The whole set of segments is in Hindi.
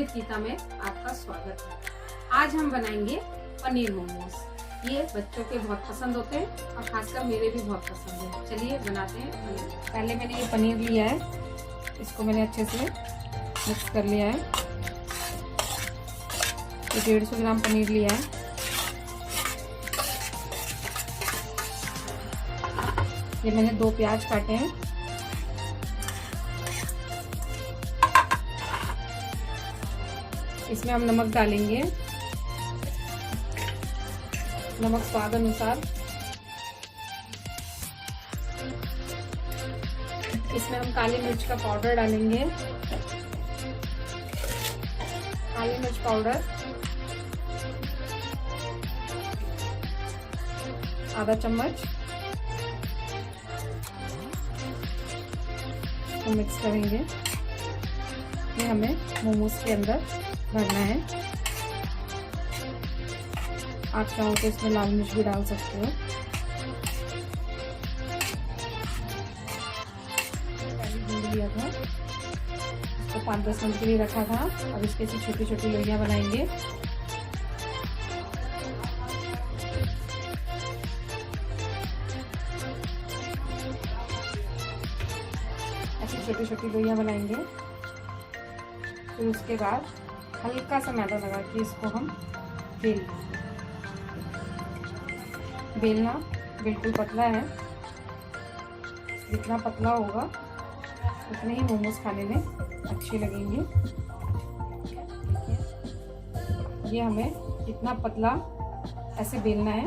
विद गीता में आपका स्वागत है। आज हम बनाएंगे पनीर मोमोज। ये बच्चों के बहुत पसंद होते हैं और खासकर मेरे भी बहुत पसंद है। चलिए बनाते हैं पनीर। पहले मैंने ये पनीर लिया है, इसको मैंने अच्छे से मिक्स कर लिया है। ये 150 ग्राम पनीर लिया है। ये मैंने 2 प्याज काटे हैं। इसमें हम नमक डालेंगे, नमक स्वाद अनुसार। इसमें हम काली मिर्च का पाउडर डालेंगे, काली मिर्च पाउडर आधा चम्मच। तो मिक्स करेंगे। ये हमें मोमोज के अंदर भरना है। आप चाहो तो इसमें लाल मिर्च भी डाल सकते हो। पहले भून लिया था, इसको 5-10 मिनट के लिए रखा था। अब इसके से छोटी छोटी लोइयां बनाएंगे। ऐसी छोटी छोटी लोइयां बनाएंगे। फिर उसके बाद हल्का सा मैदा लगा के इसको हम बेलना बिल्कुल पतला है। जितना पतला होगा उतने ही मोमोज खाने में अच्छे लगेंगे। ये हमें जितना पतला ऐसे बेलना है,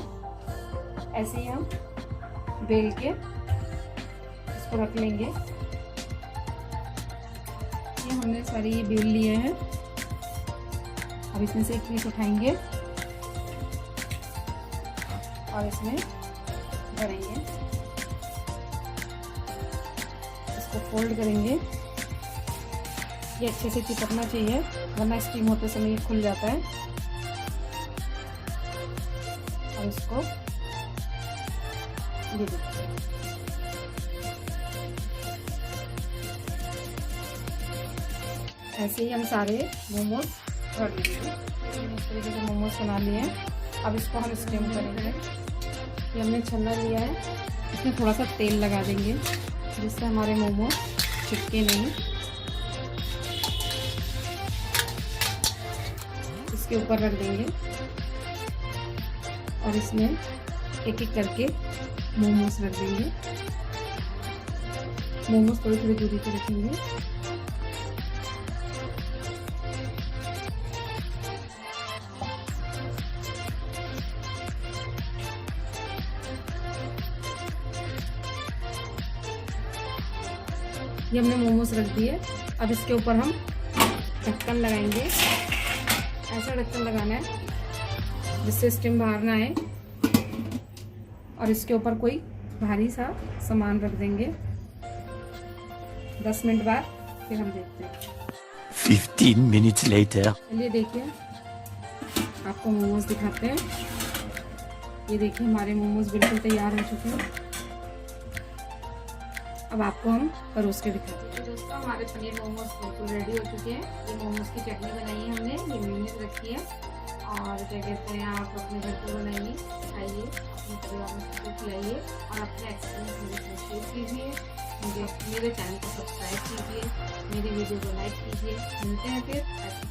ऐसे ही हम बेल के इसको रख लेंगे। ये हमने सारी ये बेल लिए हैं। अब इसमें से एक पीस उठाएंगे और इसमें भरेंगे। इसको फोल्ड करेंगे। ये अच्छे से चिपकना चाहिए, वरना स्टीम होते समय ये खुल जाता है। और इसको ये देखिए, ऐसे ही हम सारे मोमोज रख लेंगे। इस तरीके से मोमोज बना लिए हैं। अब इसको हम स्टीम करेंगे। ये हमने छन्ना लिया है, इसमें थोड़ा सा तेल लगा देंगे जिससे हमारे मोमोज चिपके नहीं। इसके ऊपर रख देंगे और इसमें एक एक करके मोमोज रख देंगे। मोमोज थोड़ी थोड़ी दूरी पे रखेंगे। ये हमने मोमोज रख दिए। अब इसके ऊपर हम ढक्कन लगाएंगे। ऐसा ढक्कन लगाना है जिससे स्टीम बाहर ना आए। और इसके ऊपर कोई भारी सा सामान रख देंगे। 10 मिनट बाद फिर हम देखते हैं। 15 minutes later. चलिए देखिए, आपको मोमोज दिखाते हैं। ये देखिए, हमारे मोमोज बिल्कुल तैयार हो चुके हैं। अब आपको हम परोस के दिखाते हैं। तो दोस्तों, हमारे पनीर मोमोज बिल्कुल रेडी हो चुके हैं। ये मोमोज की चटनी बनाई है हमने, ये मेयोनीज रखी है। और क्या कहते हैं, आप अपने घर पर बनाइए, खाइए, अपने परिवार में सबको खिलाइए और अपने एक्सपीरियंस मेरे साथ शेयर कीजिए। मेरे चैनल को सब्सक्राइब कीजिए, मेरी वीडियो को लाइक कीजिए। मिलते हैं फिर ऐसे